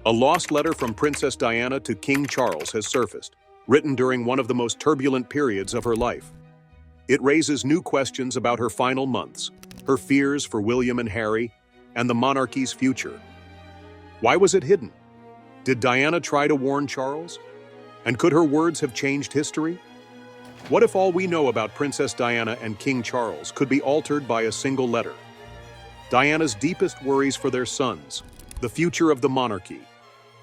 A lost letter from Princess Diana to King Charles has surfaced, written during one of the most turbulent periods of her life. It raises new questions about her final months, her fears for William and Harry, and the monarchy's future. Why was it hidden? Did Diana try to warn Charles? And could her words have changed history? What if all we know about Princess Diana and King Charles could be altered by a single letter? Diana's deepest worries for their sons, the future of the monarchy,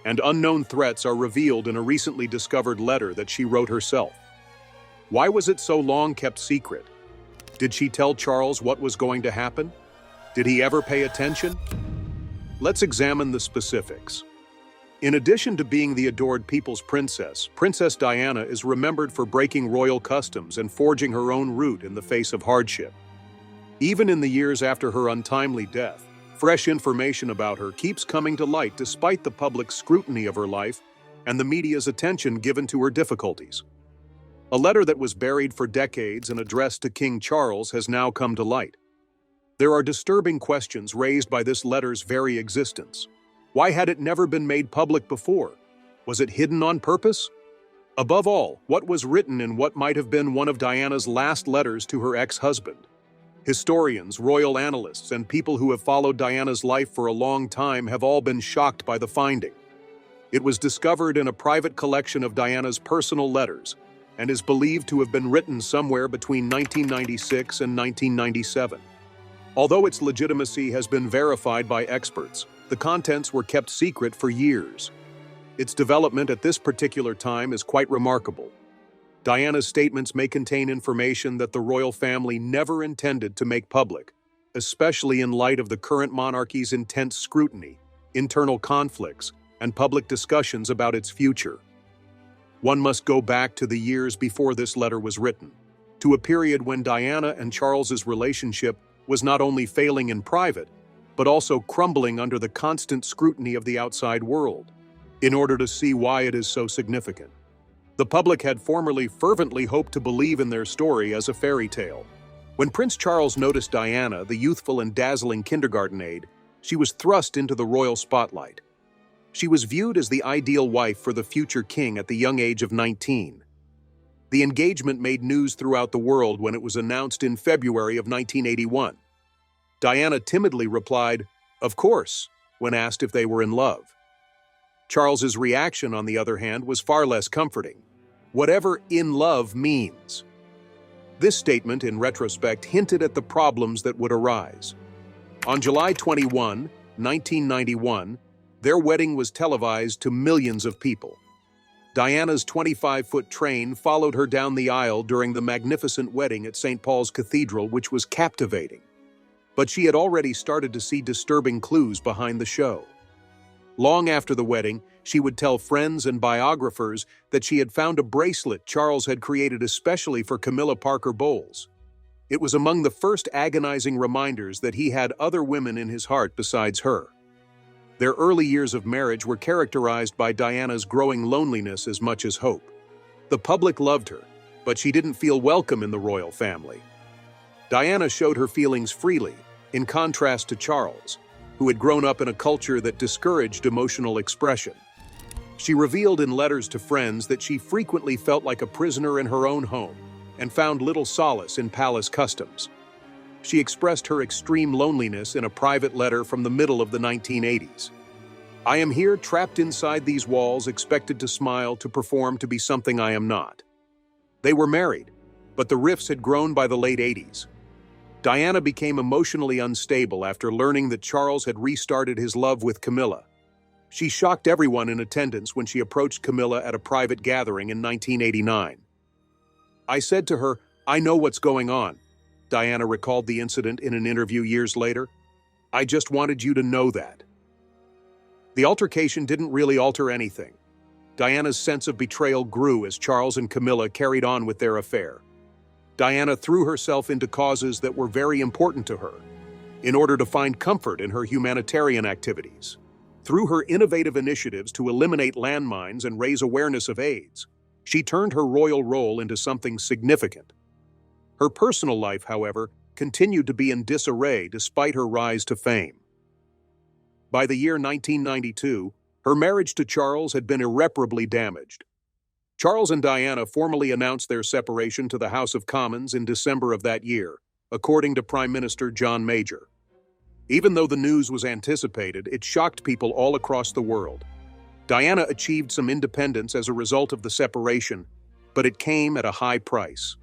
and unknown threats are revealed in a recently discovered letter that she wrote herself. Why was it so long kept secret? Did she tell Charles what was going to happen? Did he ever pay attention? Let's examine the specifics. In addition to being the adored people's princess, Princess Diana is remembered for breaking royal customs and forging her own route in the face of hardship. Even in the years after her untimely death, fresh information about her keeps coming to light despite the public scrutiny of her life and the media's attention given to her difficulties. A letter that was buried for decades and addressed to King Charles has now come to light. There are disturbing questions raised by this letter's very existence. Why had it never been made public before? Was it hidden on purpose? Above all, what was written in what might have been one of Diana's last letters to her ex-husband? Historians, royal analysts, and people who have followed Diana's life for a long time have all been shocked by the finding. It was discovered in a private collection of Diana's personal letters and is believed to have been written somewhere between 1996 and 1997. Although its legitimacy has been verified by experts, the contents were kept secret for years. Its development at this particular time is quite remarkable. Diana's statements may contain information that the royal family never intended to make public, especially in light of the current monarchy's intense scrutiny, internal conflicts, and public discussions about its future. One must go back to the years before this letter was written, to a period when Diana and Charles's relationship was not only failing in private, but also crumbling under the constant scrutiny of the outside world. In order to see why it is so significant, the public had formerly fervently hoped to believe in their story as a fairy tale. When Prince Charles noticed Diana, the youthful and dazzling kindergarten aide, she was thrust into the royal spotlight. She was viewed as the ideal wife for the future king at the young age of 19. The engagement made news throughout the world when it was announced in February of 1981. Diana timidly replied, "Of course," when asked if they were in love. Charles's reaction, on the other hand, was far less comforting. Whatever "in love" means. This statement, in retrospect, hinted at the problems that would arise. On July 21, 1991, their wedding was televised to millions of people. Diana's 25-foot train followed her down the aisle during the magnificent wedding at St. Paul's Cathedral, which was captivating. But she had already started to see disturbing clues behind the show. Long after the wedding, she would tell friends and biographers that she had found a bracelet Charles had created especially for Camilla Parker Bowles. It was among the first agonizing reminders that he had other women in his heart besides her. Their early years of marriage were characterized by Diana's growing loneliness as much as hope. The public loved her, but she didn't feel welcome in the royal family. Diana showed her feelings freely, in contrast to Charles, who had grown up in a culture that discouraged emotional expression. She revealed in letters to friends that she frequently felt like a prisoner in her own home and found little solace in palace customs. She expressed her extreme loneliness in a private letter from the middle of the 1980s. "I am here trapped inside these walls, expected to smile, to perform, to be something I am not." They were married, but the rifts had grown by the late 80s. Diana became emotionally unstable after learning that Charles had restarted his love with Camilla. She shocked everyone in attendance when she approached Camilla at a private gathering in 1989. "I said to her, 'I know what's going on,'" Diana recalled the incident in an interview years later. "I just wanted you to know that." The altercation didn't really alter anything. Diana's sense of betrayal grew as Charles and Camilla carried on with their affair. Diana threw herself into causes that were very important to her, in order to find comfort in her humanitarian activities. Through her innovative initiatives to eliminate landmines and raise awareness of AIDS, she turned her royal role into something significant. Her personal life, however, continued to be in disarray despite her rise to fame. By the year 1992, Her marriage to Charles had been irreparably damaged. Charles and Diana formally announced their separation to the House of Commons in December of that year, according to Prime Minister John Major. Even though the news was anticipated, it shocked people all across the world. Diana achieved some independence as a result of the separation, but it came at a high price.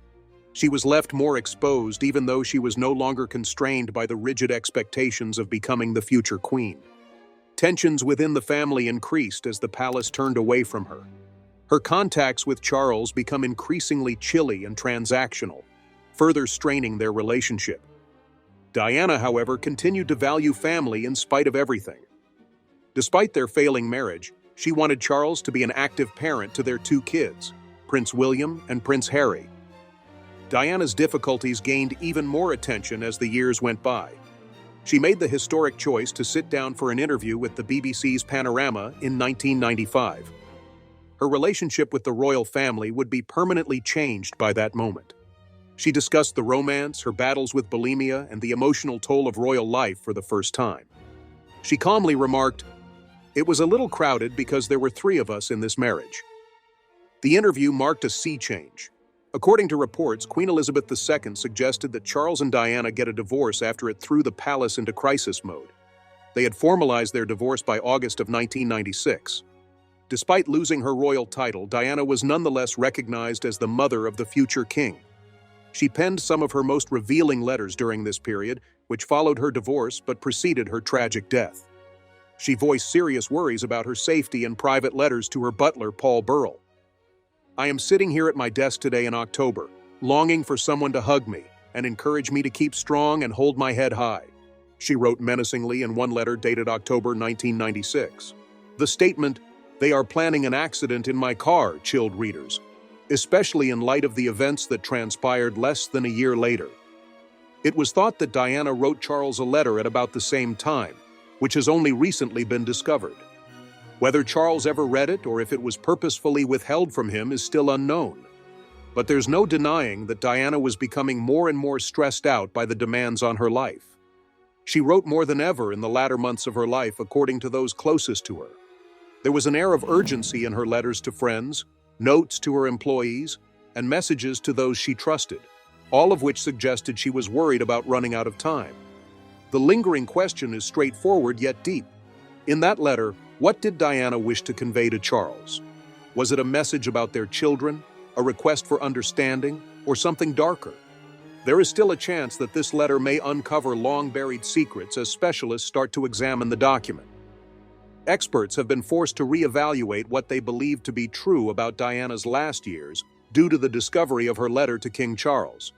She was left more exposed even though she was no longer constrained by the rigid expectations of becoming the future queen. Tensions within the family increased as the palace turned away from her. Her contacts with Charles become increasingly chilly and transactional, further straining their relationship. Diana, however, continued to value family in spite of everything. Despite their failing marriage, she wanted Charles to be an active parent to their two kids, Prince William and Prince Harry. Diana's difficulties gained even more attention as the years went by. She made the historic choice to sit down for an interview with the BBC's Panorama in 1995. Her relationship with the royal family would be permanently changed by that moment. She discussed the romance, her battles with bulimia, and the emotional toll of royal life for the first time. She calmly remarked, "It was a little crowded because there were 3 of us in this marriage." The interview marked a sea change. According to reports, Queen Elizabeth II suggested that Charles and Diana get a divorce after it threw the palace into crisis mode. They had formalized their divorce by August of 1996. Despite losing her royal title, Diana was nonetheless recognized as the mother of the future king. She penned some of her most revealing letters during this period, which followed her divorce but preceded her tragic death. She voiced serious worries about her safety in private letters to her butler, Paul Burrell. "I am sitting here at my desk today in October, longing for someone to hug me and encourage me to keep strong and hold my head high," she wrote menacingly in one letter dated October 1996. The statement, "They are planning an accident in my car," chilled readers, especially in light of the events that transpired less than a year later. It was thought that Diana wrote Charles a letter at about the same time, which has only recently been discovered. Whether Charles ever read it or if it was purposefully withheld from him is still unknown. But there's no denying that Diana was becoming more and more stressed out by the demands on her life. She wrote more than ever in the latter months of her life, according to those closest to her. There was an air of urgency in her letters to friends, notes to her employees, and messages to those she trusted, all of which suggested she was worried about running out of time. The lingering question is straightforward yet deep. In that letter, what did Diana wish to convey to Charles? Was it a message about their children, a request for understanding, or something darker? There is still a chance that this letter may uncover long-buried secrets as specialists start to examine the document. Experts have been forced to reevaluate what they believe to be true about Diana's last years due to the discovery of her letter to King Charles.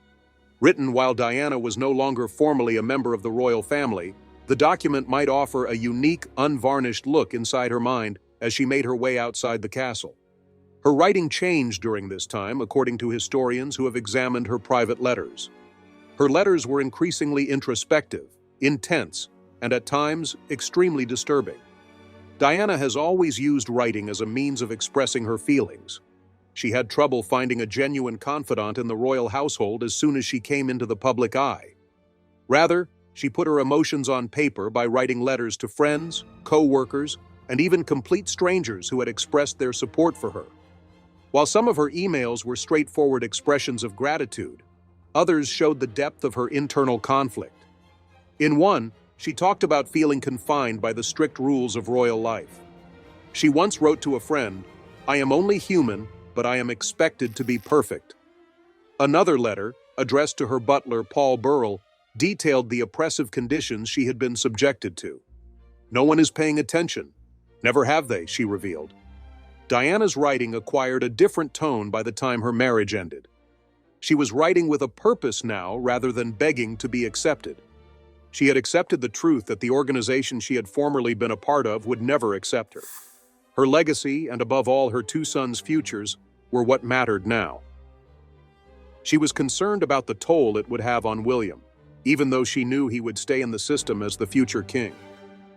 Written while Diana was no longer formally a member of the royal family, the document might offer a unique, unvarnished look inside her mind as she made her way outside the castle. Her writing changed during this time, according to historians who have examined her private letters. Her letters were increasingly introspective, intense, and at times extremely disturbing. Diana has always used writing as a means of expressing her feelings. She had trouble finding a genuine confidant in the royal household as soon as she came into the public eye. Rather, she put her emotions on paper by writing letters to friends, co-workers, and even complete strangers who had expressed their support for her. While some of her emails were straightforward expressions of gratitude, others showed the depth of her internal conflict. In one, she talked about feeling confined by the strict rules of royal life. She once wrote to a friend, "I am only human, but I am expected to be perfect." Another letter, addressed to her butler Paul Burrell, detailed the oppressive conditions she had been subjected to. "No one is paying attention. Never have they," she revealed. Diana's writing acquired a different tone by the time her marriage ended. She was writing with a purpose now rather than begging to be accepted. She had accepted the truth that the organization she had formerly been a part of would never accept her. Her legacy, and above all her 2 sons' futures, were what mattered now. She was concerned about the toll it would have on William, even though she knew he would stay in the system as the future king.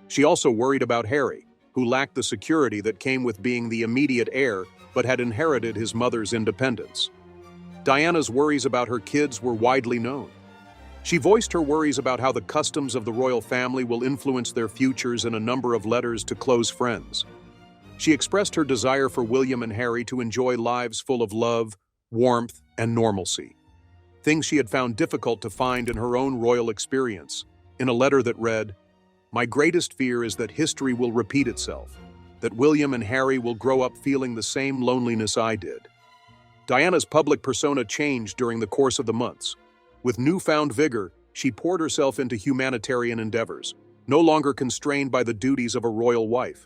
She also worried about Harry, who lacked the security that came with being the immediate heir but had inherited his mother's independence. Diana's worries about her kids were widely known. She voiced her worries about how the customs of the royal family will influence their futures in a number of letters to close friends. She expressed her desire for William and Harry to enjoy lives full of love, warmth, and normalcy, things she had found difficult to find in her own royal experience, in a letter that read, "My greatest fear is that history will repeat itself, that William and Harry will grow up feeling the same loneliness I did." Diana's public persona changed during the course of the months. With newfound vigor, she poured herself into humanitarian endeavors, no longer constrained by the duties of a royal wife.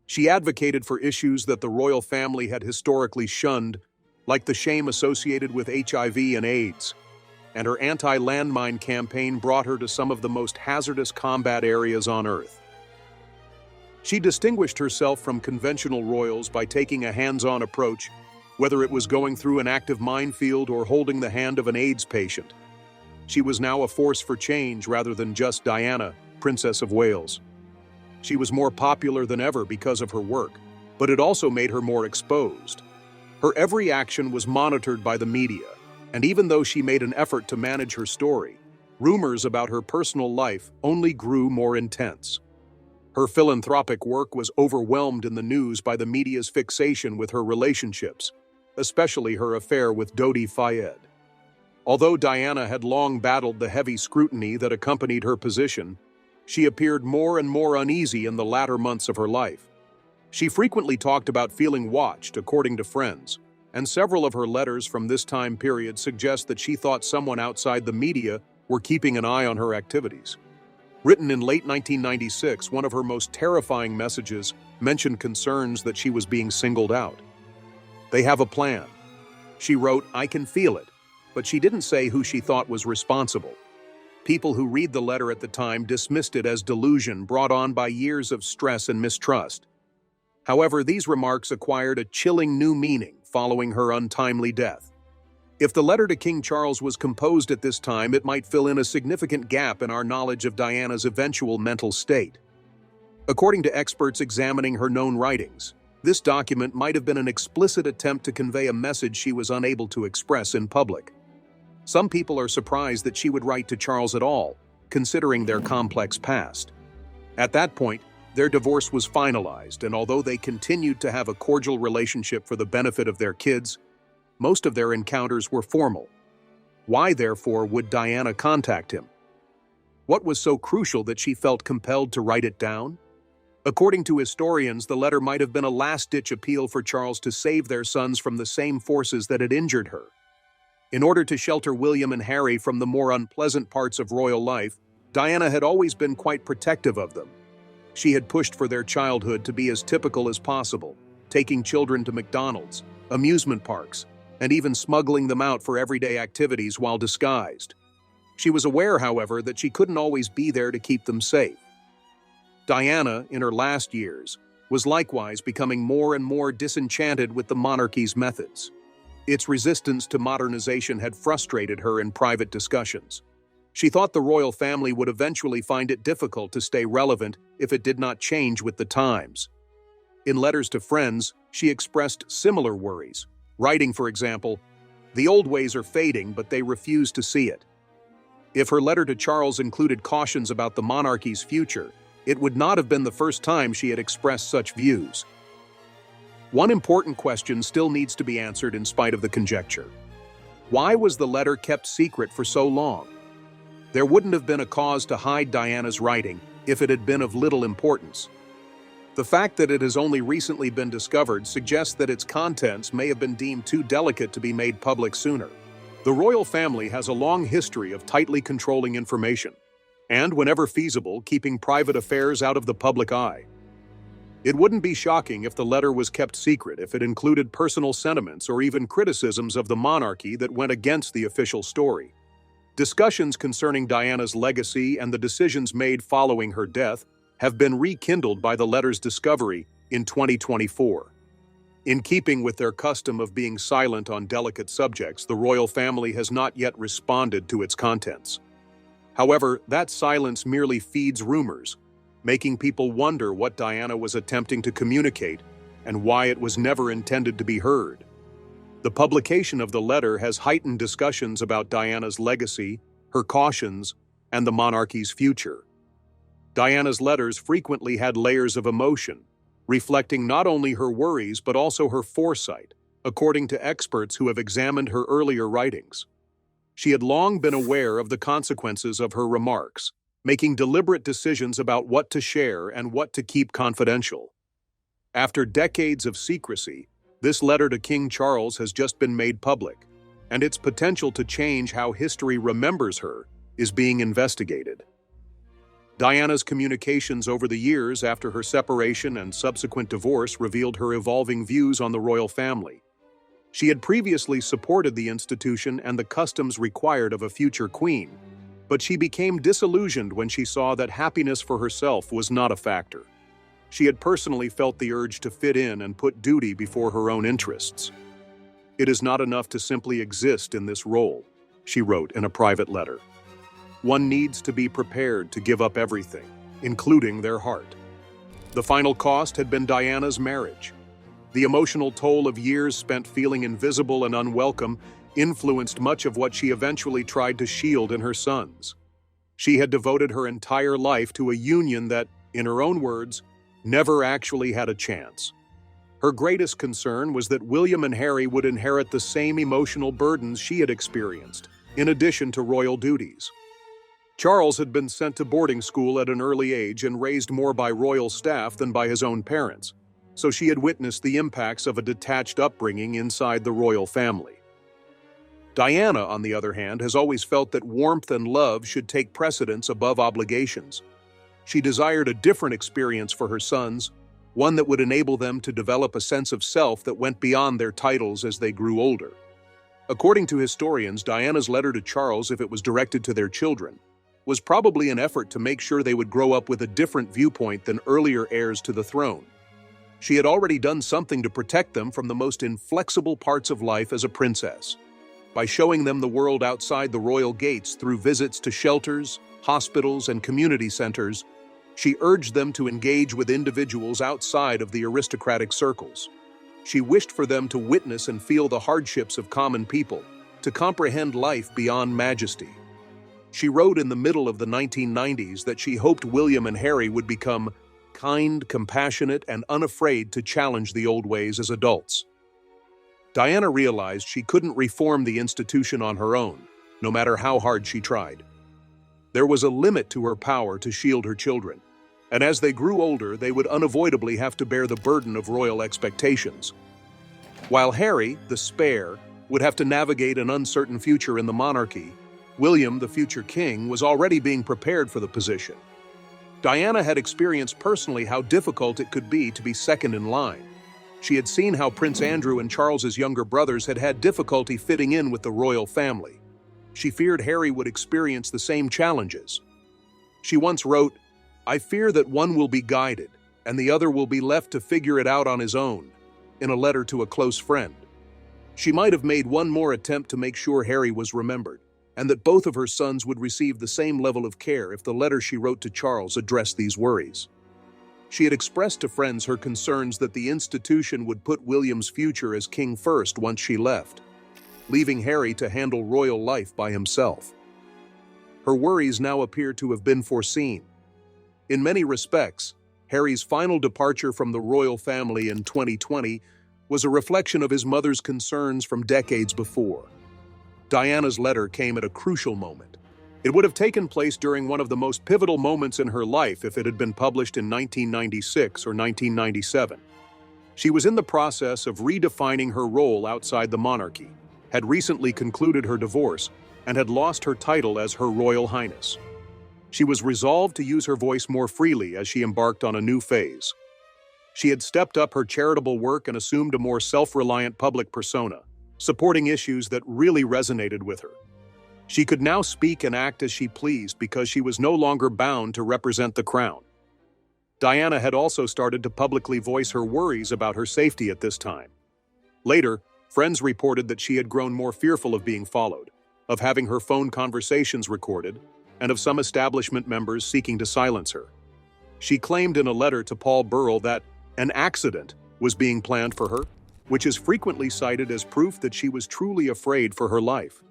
She advocated for issues that the royal family had historically shunned, like the shame associated with HIV and AIDS, and her anti-landmine campaign brought her to some of the most hazardous combat areas on Earth. She distinguished herself from conventional royals by taking a hands-on approach, whether it was going through an active minefield or holding the hand of an AIDS patient. She was now a force for change rather than just Diana, Princess of Wales. She was more popular than ever because of her work, but it also made her more exposed. Her every action was monitored by the media, and even though she made an effort to manage her story, rumors about her personal life only grew more intense. Her philanthropic work was overwhelmed in the news by the media's fixation with her relationships, especially her affair with Dodi Fayed. Although Diana had long battled the heavy scrutiny that accompanied her position, she appeared more and more uneasy in the latter months of her life. She frequently talked about feeling watched, according to friends, and several of her letters from this time period suggest that she thought someone outside the media were keeping an eye on her activities. Written in late 1996, one of her most terrifying messages mentioned concerns that she was being singled out. "They have a plan." She wrote, "I can feel it," but she didn't say who she thought was responsible. People who read the letter at the time dismissed it as delusion brought on by years of stress and mistrust. However, these remarks acquired a chilling new meaning following her untimely death. If the letter to King Charles was composed at this time, it might fill in a significant gap in our knowledge of Diana's eventual mental state. According to experts examining her known writings, this document might have been an explicit attempt to convey a message she was unable to express in public. Some people are surprised that she would write to Charles at all, considering their complex past. At that point, their divorce was finalized, and although they continued to have a cordial relationship for the benefit of their kids, most of their encounters were formal. Why, therefore, would Diana contact him? What was so crucial that she felt compelled to write it down? According to historians, the letter might have been a last-ditch appeal for Charles to save their sons from the same forces that had injured her. In order to shelter William and Harry from the more unpleasant parts of royal life, Diana had always been quite protective of them. She had pushed for their childhood to be as typical as possible, taking children to McDonald's, amusement parks, and even smuggling them out for everyday activities while disguised. She was aware, however, that she couldn't always be there to keep them safe. Diana, in her last years, was likewise becoming more and more disenchanted with the monarchy's methods. Its resistance to modernization had frustrated her in private discussions. She thought the royal family would eventually find it difficult to stay relevant if it did not change with the times. In letters to friends, she expressed similar worries, writing, for example, "The old ways are fading, but they refuse to see it." If her letter to Charles included cautions about the monarchy's future, it would not have been the first time she had expressed such views. One important question still needs to be answered in spite of the conjecture. Why was the letter kept secret for so long? There wouldn't have been a cause to hide Diana's writing if it had been of little importance. The fact that it has only recently been discovered suggests that its contents may have been deemed too delicate to be made public sooner. The royal family has a long history of tightly controlling information, and whenever feasible, keeping private affairs out of the public eye. It wouldn't be shocking if the letter was kept secret if it included personal sentiments or even criticisms of the monarchy that went against the official story. Discussions concerning Diana's legacy and the decisions made following her death have been rekindled by the letter's discovery in 2024. In keeping with their custom of being silent on delicate subjects, the royal family has not yet responded to its contents. However, that silence merely feeds rumors, making people wonder what Diana was attempting to communicate and why it was never intended to be heard. The publication of the letter has heightened discussions about Diana's legacy, her cautions, and the monarchy's future. Diana's letters frequently had layers of emotion, reflecting not only her worries but also her foresight, according to experts who have examined her earlier writings. She had long been aware of the consequences of her remarks, making deliberate decisions about what to share and what to keep confidential. After decades of secrecy, this letter to King Charles has just been made public, and its potential to change how history remembers her is being investigated. Diana's communications over the years after her separation and subsequent divorce revealed her evolving views on the royal family. She had previously supported the institution and the customs required of a future queen, but she became disillusioned when she saw that happiness for herself was not a factor. She had personally felt the urge to fit in and put duty before her own interests. "It is not enough to simply exist in this role," she wrote in a private letter. "One needs to be prepared to give up everything, including their heart." The final cost had been Diana's marriage. The emotional toll of years spent feeling invisible and unwelcome influenced much of what she eventually tried to shield in her sons. She had devoted her entire life to a union that, in her own words, never actually had a chance. Her greatest concern was that William and Harry would inherit the same emotional burdens she had experienced, in addition to royal duties. Charles had been sent to boarding school at an early age and raised more by royal staff than by his own parents, so she had witnessed the impacts of a detached upbringing inside the royal family. Diana, on the other hand, has always felt that warmth and love should take precedence above obligations. She desired a different experience for her sons, one that would enable them to develop a sense of self that went beyond their titles as they grew older. According to historians, Diana's letter to Charles, if it was directed to their children, was probably an effort to make sure they would grow up with a different viewpoint than earlier heirs to the throne. She had already done something to protect them from the most inflexible parts of life as a princess, by showing them the world outside the royal gates through visits to shelters, hospitals, and community centers. She urged them to engage with individuals outside of the aristocratic circles. She wished for them to witness and feel the hardships of common people, to comprehend life beyond majesty. She wrote in the middle of the 1990s that she hoped William and Harry would become kind, compassionate, and unafraid to challenge the old ways as adults. Diana realized she couldn't reform the institution on her own, no matter how hard she tried. There was a limit to her power to shield her children, and as they grew older, they would unavoidably have to bear the burden of royal expectations. While Harry, the spare, would have to navigate an uncertain future in the monarchy, William, the future king, was already being prepared for the position. Diana had experienced personally how difficult it could be to be second in line. She had seen how Prince Andrew and Charles's younger brothers had had difficulty fitting in with the royal family. She feared Harry would experience the same challenges. She once wrote, "I fear that one will be guided, and the other will be left to figure it out on his own," in a letter to a close friend. She might have made one more attempt to make sure Harry was remembered, and that both of her sons would receive the same level of care if the letter she wrote to Charles addressed these worries. She had expressed to friends her concerns that the institution would put William's future as king first once she left, leaving Harry to handle royal life by himself. Her worries now appear to have been foreseen. In many respects, Harry's final departure from the royal family in 2020 was a reflection of his mother's concerns from decades before. Diana's letter came at a crucial moment. It would have taken place during one of the most pivotal moments in her life if it had been published in 1996 or 1997. She was in the process of redefining her role outside the monarchy, had recently concluded her divorce, and had lost her title as Her Royal Highness. She was resolved to use her voice more freely as she embarked on a new phase. She had stepped up her charitable work and assumed a more self-reliant public persona, supporting issues that really resonated with her. She could now speak and act as she pleased because she was no longer bound to represent the crown. Diana had also started to publicly voice her worries about her safety at this time. Later, friends reported that she had grown more fearful of being followed, of having her phone conversations recorded, and of some establishment members seeking to silence her. She claimed in a letter to Paul Burrell that an accident was being planned for her, which is frequently cited as proof that she was truly afraid for her life.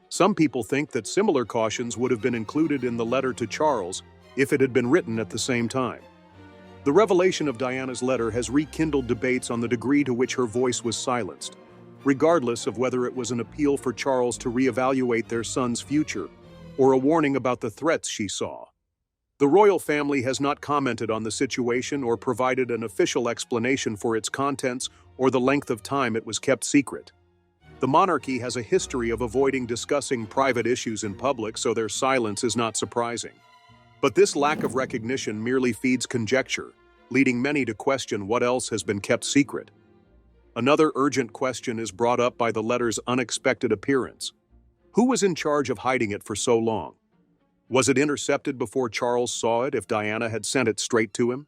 Some people think that similar cautions would have been included in the letter to Charles if it had been written at the same time. The revelation of Diana's letter has rekindled debates on the degree to which her voice was silenced, regardless of whether it was an appeal for Charles to reevaluate their son's future or a warning about the threats she saw. The royal family has not commented on the situation or provided an official explanation for its contents or the length of time it was kept secret. The monarchy has a history of avoiding discussing private issues in public, so their silence is not surprising. But this lack of recognition merely feeds conjecture, leading many to question what else has been kept secret. Another urgent question is brought up by the letter's unexpected appearance. Who was in charge of hiding it for so long? Was it intercepted before Charles saw it if Diana had sent it straight to him?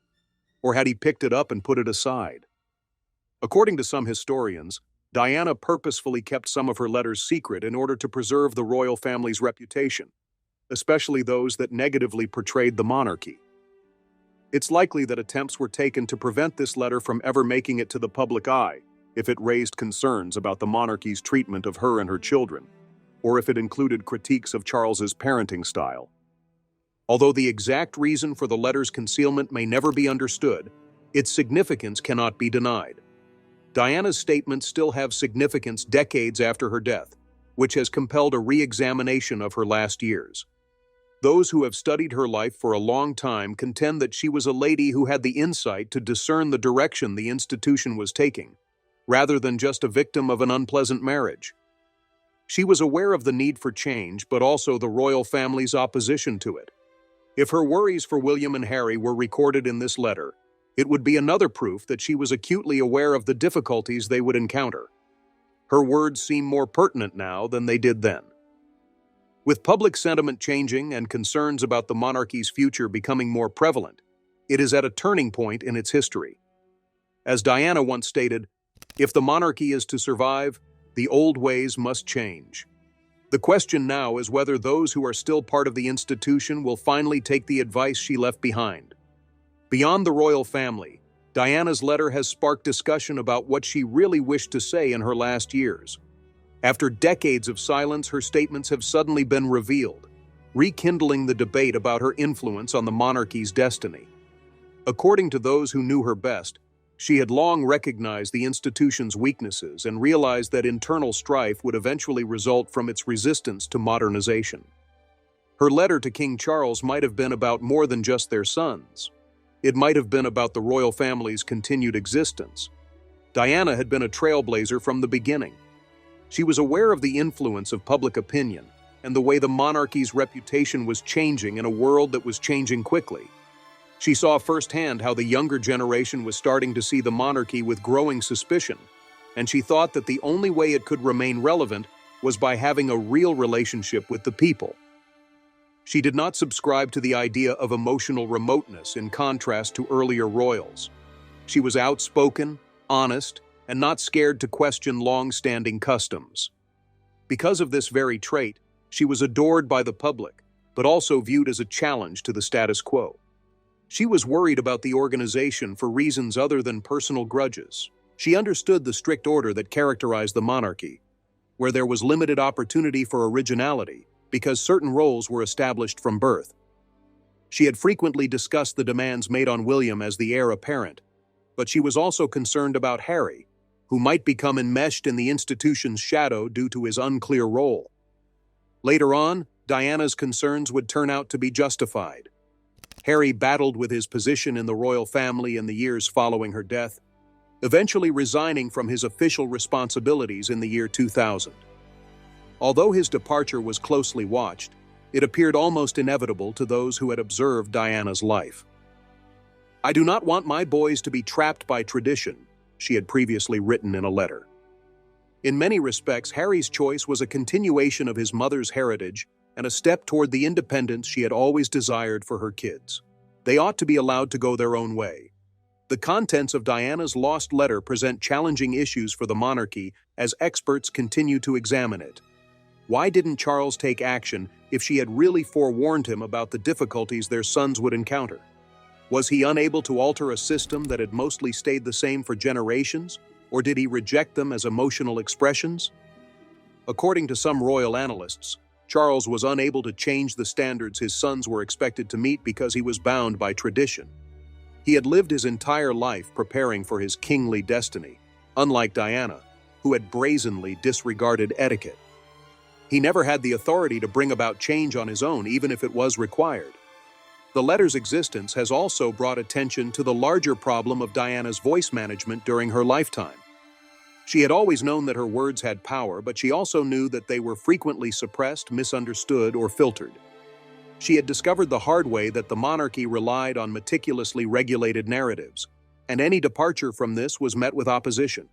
Or had he picked it up and put it aside? According to some historians, Diana purposefully kept some of her letters secret in order to preserve the royal family's reputation, especially those that negatively portrayed the monarchy. It's likely that attempts were taken to prevent this letter from ever making it to the public eye if it raised concerns about the monarchy's treatment of her and her children, or if it included critiques of Charles's parenting style. Although the exact reason for the letter's concealment may never be understood, its significance cannot be denied. Diana's statements still have significance decades after her death, which has compelled a re-examination of her last years. Those who have studied her life for a long time contend that she was a lady who had the insight to discern the direction the institution was taking, rather than just a victim of an unpleasant marriage. She was aware of the need for change, but also the royal family's opposition to it. If her worries for William and Harry were recorded in this letter, it would be another proof that she was acutely aware of the difficulties they would encounter. Her words seem more pertinent now than they did then. With public sentiment changing and concerns about the monarchy's future becoming more prevalent, it is at a turning point in its history. As Diana once stated, "If the monarchy is to survive, the old ways must change." The question now is whether those who are still part of the institution will finally take the advice she left behind. Beyond the royal family, Diana's letter has sparked discussion about what she really wished to say in her last years. After decades of silence, her statements have suddenly been revealed, rekindling the debate about her influence on the monarchy's destiny. According to those who knew her best, she had long recognized the institution's weaknesses and realized that internal strife would eventually result from its resistance to modernization. Her letter to King Charles might have been about more than just their sons. It might have been about the royal family's continued existence. Diana had been a trailblazer from the beginning. She was aware of the influence of public opinion and the way the monarchy's reputation was changing in a world that was changing quickly. She saw firsthand how the younger generation was starting to see the monarchy with growing suspicion, and she thought that the only way it could remain relevant was by having a real relationship with the people. She did not subscribe to the idea of emotional remoteness in contrast to earlier royals. She was outspoken, honest, and not scared to question long-standing customs. Because of this very trait, she was adored by the public, but also viewed as a challenge to the status quo. She was worried about the organization for reasons other than personal grudges. She understood the strict order that characterized the monarchy, where there was limited opportunity for originality because certain roles were established from birth. She had frequently discussed the demands made on William as the heir apparent, but she was also concerned about Harry, who might become enmeshed in the institution's shadow due to his unclear role. Later on, Diana's concerns would turn out to be justified. Harry battled with his position in the royal family in the years following her death, eventually resigning from his official responsibilities in the year 2000. Although his departure was closely watched, it appeared almost inevitable to those who had observed Diana's life. "I do not want my boys to be trapped by tradition," she had previously written in a letter. In many respects, Harry's choice was a continuation of his mother's heritage and a step toward the independence she had always desired for her kids. They ought to be allowed to go their own way. The contents of Diana's lost letter present challenging issues for the monarchy as experts continue to examine it. Why didn't Charles take action if she had really forewarned him about the difficulties their sons would encounter? Was he unable to alter a system that had mostly stayed the same for generations, or did he reject them as emotional expressions? According to some royal analysts, Charles was unable to change the standards his sons were expected to meet because he was bound by tradition. He had lived his entire life preparing for his kingly destiny, unlike Diana, who had brazenly disregarded etiquette. He never had the authority to bring about change on his own, even if it was required. The letter's existence has also brought attention to the larger problem of Diana's voice management during her lifetime. She had always known that her words had power, but she also knew that they were frequently suppressed, misunderstood, or filtered. She had discovered the hard way that the monarchy relied on meticulously regulated narratives, and any departure from this was met with opposition.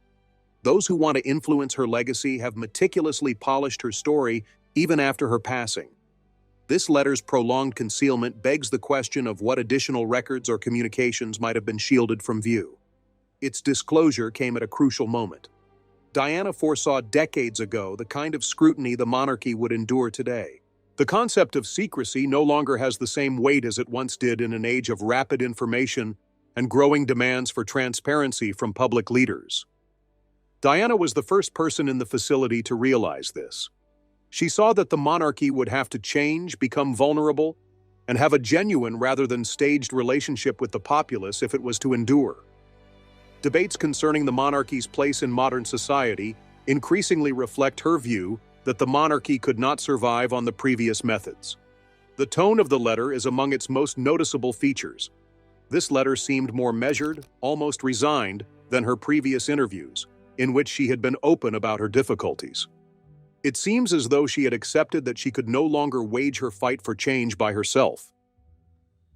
Those who want to influence her legacy have meticulously polished her story even after her passing. This letter's prolonged concealment begs the question of what additional records or communications might have been shielded from view. Its disclosure came at a crucial moment. Diana foresaw decades ago the kind of scrutiny the monarchy would endure today. The concept of secrecy no longer has the same weight as it once did in an age of rapid information and growing demands for transparency from public leaders. Diana was the first person in the facility to realize this. She saw that the monarchy would have to change, become vulnerable, and have a genuine rather than staged relationship with the populace if it was to endure. Debates concerning the monarchy's place in modern society increasingly reflect her view that the monarchy could not survive on the previous methods. The tone of the letter is among its most noticeable features. This letter seemed more measured, almost resigned, than her previous interviews, in which she had been open about her difficulties. It seems as though she had accepted that she could no longer wage her fight for change by herself.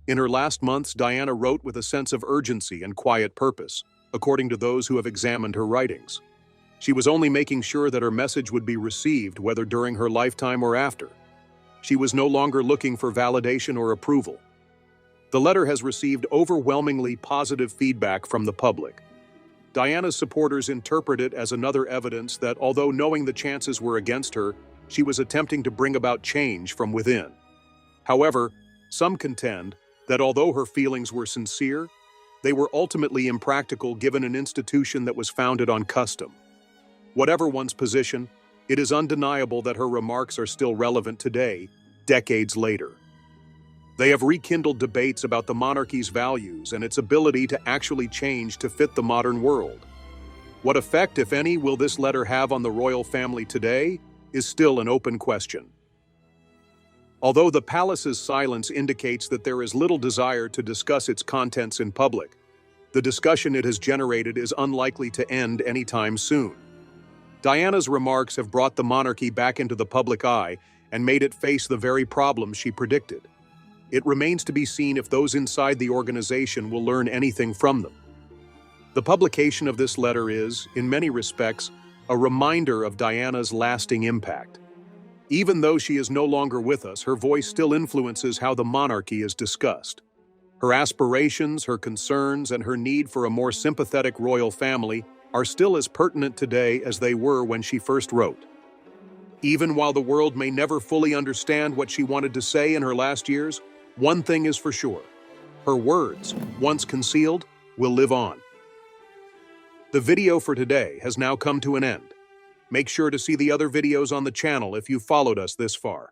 In her last months, Diana wrote with a sense of urgency and quiet purpose, according to those who have examined her writings. She was only making sure that her message would be received, whether during her lifetime or after. She was no longer looking for validation or approval. The letter has received overwhelmingly positive feedback from the public. Diana's supporters interpret it as another evidence that, although knowing the chances were against her, she was attempting to bring about change from within. However, some contend that although her feelings were sincere, they were ultimately impractical given an institution that was founded on custom. Whatever one's position, it is undeniable that her remarks are still relevant today, decades later. They have rekindled debates about the monarchy's values and its ability to actually change to fit the modern world. What effect, if any, will this letter have on the royal family today is still an open question. Although the palace's silence indicates that there is little desire to discuss its contents in public, the discussion it has generated is unlikely to end anytime soon. Diana's remarks have brought the monarchy back into the public eye and made it face the very problems she predicted. It remains to be seen if those inside the organization will learn anything from them. The publication of this letter is, in many respects, a reminder of Diana's lasting impact. Even though she is no longer with us, her voice still influences how the monarchy is discussed. Her aspirations, her concerns, and her need for a more sympathetic royal family are still as pertinent today as they were when she first wrote. Even while the world may never fully understand what she wanted to say in her last years, one thing is for sure: her words, once concealed, will live on. The video for today has now come to an end. Make sure to see the other videos on the channel if you followed us this far.